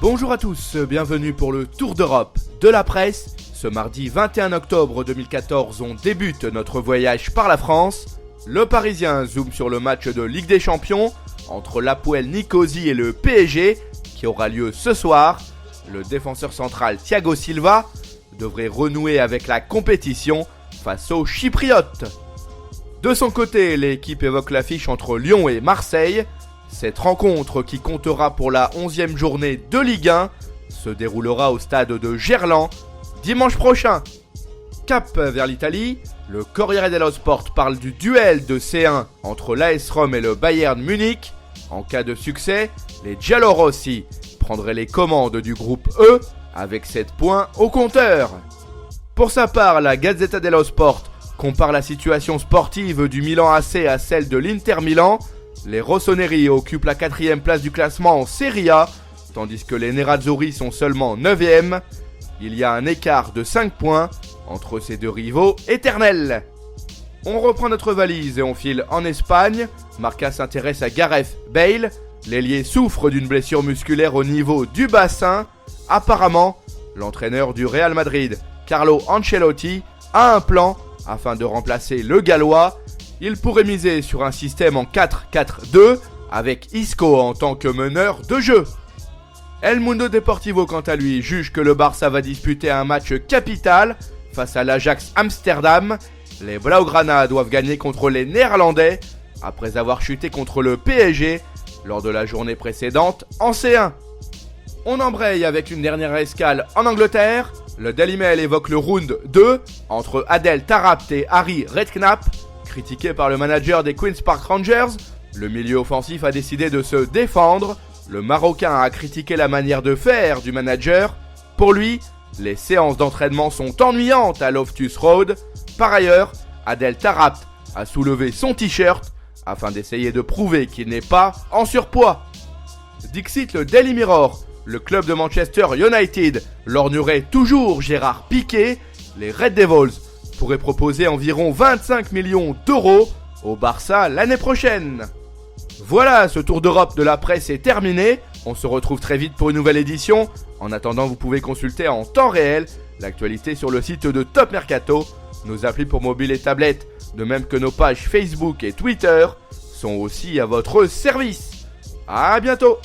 Bonjour à tous, bienvenue pour le Tour d'Europe de la presse. Ce mardi 21 octobre 2014, on débute notre voyage par la France. Le Parisien zoome sur le match de Ligue des Champions entre l'Hapoel Nicosie et le PSG qui aura lieu ce soir. Le défenseur central Thiago Silva devrait renouer avec la compétition face aux Chypriotes. De son côté, l'équipe évoque l'affiche entre Lyon et Marseille. Cette rencontre, qui comptera pour la 11e journée de Ligue 1, se déroulera au stade de Gerland dimanche prochain. Cap vers l'Italie, le Corriere dello Sport parle du duel de C1 entre l'AS Rome et le Bayern Munich. En cas de succès, les Giallorossi prendraient les commandes du groupe E avec 7 points au compteur. Pour sa part, la Gazzetta dello Sport compare la situation sportive du Milan AC à celle de l'Inter Milan. Les Rossoneri occupent la 4e place du classement en Serie A, tandis que les Nerazzurri sont seulement 9e. Il y a un écart de 5 points entre ces deux rivaux éternels. On reprend notre valise et on file en Espagne. Marca s'intéresse à Gareth Bale. L'ailier souffre d'une blessure musculaire au niveau du bassin. Apparemment, l'entraîneur du Real Madrid, Carlo Ancelotti, a un plan afin de remplacer le Gallois. Il pourrait miser sur un système en 4-4-2 avec Isco en tant que meneur de jeu. El Mundo Deportivo, quant à lui, juge que le Barça va disputer un match capital face à l'Ajax Amsterdam. Les Blaugrana doivent gagner contre les Néerlandais après avoir chuté contre le PSG lors de la journée précédente en C1. On embraye avec une dernière escale en Angleterre. Le Daily Mail évoque le round 2 entre Adel Taarabt et Harry Redknapp. Critiqué par le manager des Queen's Park Rangers, le milieu offensif a décidé de se défendre. Le Marocain a critiqué la manière de faire du manager. Pour lui, les séances d'entraînement sont ennuyantes à Loftus Road. Par ailleurs, Adel Taarabt a soulevé son t-shirt afin d'essayer de prouver qu'il n'est pas en surpoids. Dixit le Daily Mirror, le club de Manchester United lorgnerait toujours Gérard Piqué. Les Red Devils pourrait proposer environ 25 millions d'euros au Barça l'année prochaine. Voilà, ce tour d'Europe de la presse est terminé. On se retrouve très vite pour une nouvelle édition. En attendant, vous pouvez consulter en temps réel l'actualité sur le site de Top Mercato. Nos applis pour mobile et tablette, de même que nos pages Facebook et Twitter, sont aussi à votre service. À bientôt.